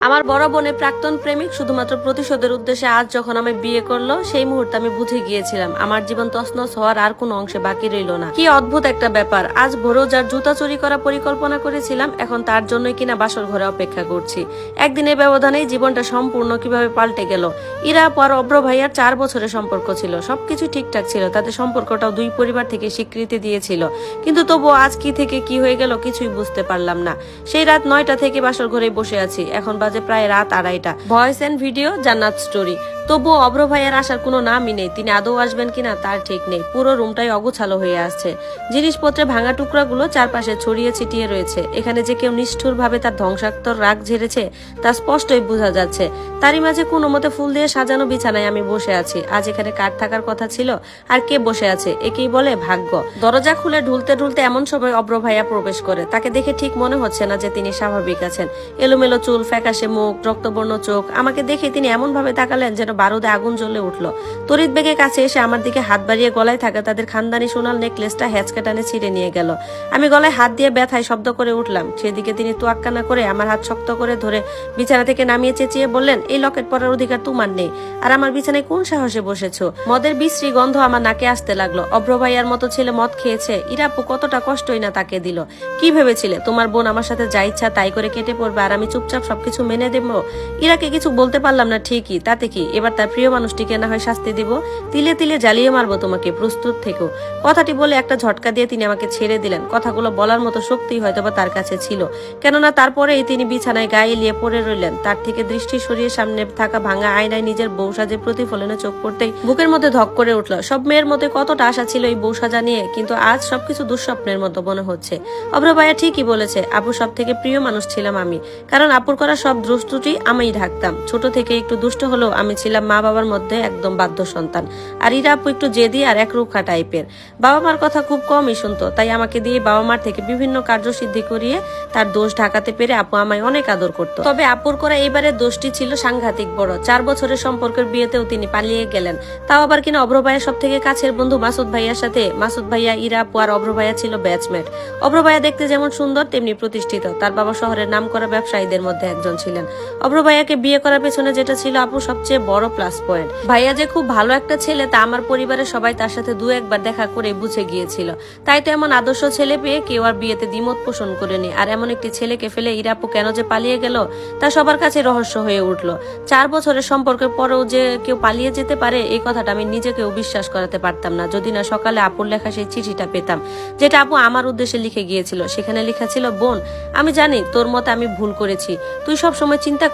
আমার বড় বোনের প্রাক্তন প্রেমিক শুধুমাত্র প্রতিশোধের উদ্দেশ্যে আজ যখন আমি বিয়ে করলো সেই মুহূর্তে আমি বুঝে গিয়েছিলাম আমার জীবন তছনছ হওয়ার আর কোনো অংশে বাকি রইল না। কি অদ্ভুত একটা ব্যাপার, আজ ভোরেও যার জুতা চুরি করা পরিকল্পনা করেছিলাম এখন তার জন্যই কিনা বাসর ঘরে অপেক্ষা করছি। একদিনের ব্যবধানেই জীবনটা সম্পূর্ণ কিভাবে পাল্টে গেল। ইরা আর অব্র ভাইয়ার 4 বছরের সম্পর্ক ছিল, সবকিছু ঠিকঠাক ছিল, তাদের সম্পর্কটাও দুই পরিবার থেকে স্বীকৃতি দিয়েছিল, কিন্তু তবুও আজ কি থেকে কি হয়ে গেল কিছুই বুঝতে পারলাম না। সেই রাত 9টা থেকে বাসর ঘরে বসে আছি, এখন বাজে প্রায় রাত 2:30। ভয়েস এন্ড ভিডিও জান্নাত স্টোরি। তবুও অব্র ভাইয়ের আসার কোনো নামই নেই, তিনি আদৌ আসবেন কিনা তার ঠিক নেই। পুরো রুমটাই অগোছালো হয়ে আসছে, জিনিসপত্রে ভাঙা টুকরাগুলো চারপাশে ছড়িয়ে ছিটিয়ে রয়েছে। এখানে যে কেউ নিষ্ঠুর ভাবে তার ধ্বংসাত্মক রাগ ঝেড়েছে তা স্পষ্টই বোঝা যাচ্ছে। তারই মাঝে কোনো মতে ফুল দিয়ে সাজানো বিছানায় আমি বসে আছি। আজ এখানে কার থাকার কথা ছিল, আর কে বসে আছে একেই বলে ভাগ্য। দরজা খুলে ঢুলতে ঢুলতে এমন সময় অব্র ভাইয়া প্রবেশ করে। তাকে দেখে ঠিক মনে হচ্ছে না যে তিনি স্বাভাবিক আছেন। এলোমেলো চুল, ফ্যাকাশে মুখ, রক্তবর্ণ চোখ। আমাকে দেখে তিনি এমন ভাবে তাকালেন যেন বারুদে আগুন জ্বলে উঠল। তড়িৎ বেগে কাছে এসে আমার দিকে হাত বাড়িয়ে গলায় থাকা তাদের খানদানি সোনার নেকলেসটা হ্যাচকা টানে ছিঁড়ে নিয়ে গেল। আমি গলায় হাত দিয়ে ব্যথায় শব্দ করে উঠলাম। সেদিকে তিনি তোয়াক্কা না করে আমার হাত শক্ত করে ধরে বিছানা থেকে নামিয়ে চেঁচিয়ে বললেন, এই লকেট পরার অধিকার তোমার নেই, আর আমার বিছানায় কোন সাহসে বসেছো? মদের বিশ্রী গন্ধ আমার নাকে আসতে লাগলো। অভ্র ভাইয়ার মতো ছেলে মদ খেয়েছে, ইরাপু কতটা কষ্টই না তাকে দিল। কি ভেবেছিলে তোমার বোন আমার সাথে যা ইচ্ছা তাই করে কেটে পড়বে আর আমি চুপচাপ সবকিছু মেনে দেবো? ইরাকে কিছু বলতে পারলাম না ঠিকই, তাতে কি, এবার তার প্রিয় মানুষটিকে না হয় শাস্তি দিব, তিলে তিলে জ্বালিয়ে মারবো তোমাকে, প্রস্তুত থেকো। কথাটি বলে একটা ঝটকা দিয়ে তিনি আমাকে ছেড়ে দিলেন। কথাগুলো বলার মতো শক্তি হয়তোবা তার কাছে ছিল, কেননা তারপরেই তিনি বিছানায় গায়ে লিয়ে পড়ে রইলেন। তার থেকে দৃষ্টি সরিয়ে সামনে থাকা ভাঙা আয়নায় নিজের বউ সাজে প্রতিফলনে চোখ পড়তেই বুকের মধ্যে ধক করে উঠল। সব মেয়ের মধ্যে কতটা আশা ছিল এই বউ সাজা নিয়ে, কিন্তু আজ সবকিছু দুঃস্বপ্নের মতো মনে হচ্ছে। অভ্র ভাইয়া ঠিকই বলেছে, আপু সব থেকে প্রিয় মানুষ ছিলাম আমি, কারণ আপুর করা সব দুষ্টুটি আমিই ঢাকতাম। ছোট থেকে একটু দুষ্ট হলেও আমি ছিলাম মা বাবার মধ্যে একদম বাধ্য সন্তান, আর ইরা আপু একটু জেদি আর একরুখা টাইপের। বাবা মার কথা খুব কমই শুনতো, তাই আমাকে দিয়ে বাবা মার থেকে বিভিন্ন কার্যসিদ্ধি করিয়ে তার দোষ ঢাকাতে পেরে আপু আমায় অনেক আদর করতো। তবে আপুর করা এবারে দোষটি ছিল সাংঘাতিক বড়। 4 বছরের সম্পর্কের বিয়েতেও তিনি পালিয়ে গেলেন, তাও আবার কিনা অভ্র ভাইয়া সব থেকে কাছের বন্ধু মাসুদ ভাইয়ার সাথে। মাসুদ ভাইয়া, ইরা আপু আর অভ্র ভাইয়া ছিল ব্যাচমেট। অভ্র ভাইয়া দেখতে যেমন সুন্দর তেমনি প্রতিষ্ঠিত, তার বাবা শহরের নামকরা ব্যবসায়ীদের মধ্যে একজন ছিলেন। অভ্র ভাইয়াকে বিয়ে করার পেছনে যেটা ছিল আপু সবচেয়ে বড় প্লাস পয়েন্ট, ভাইয়া যে খুব ভালো একটা ছেলে তা আমার পরিবারের সবাই তার সাথে 2-1 বার দেখা করে বুঝে গিয়েছিল। তাই তো এমন আদর্শ ছেলে পেয়ে কেউ আর বিয়েতে দ্বিমত পোষণ করেনি। আর এমন একটি ছেলেকে ফেলে ইরাপু কেন যে পালিয়ে গেল তা সবার কাছে রহস্য হয়ে উঠলো। 4 বছরের সম্পর্কের পরেও যে কেউ পালিয়ে যেতে পারে এই কথাটা আমি নিজেকেও বিশ্বাস করাতে পারতাম না, যদি না সকালে আপুর লেখা সেই চিঠিটা পেতাম যেটা আপু আমার উদ্দেশ্যে লিখে গিয়েছিল। সেখানে লেখা ছিল, বোন আমি জানি তোর মতে আমি ভুল করেছি, তুই সব সময় চিন্তা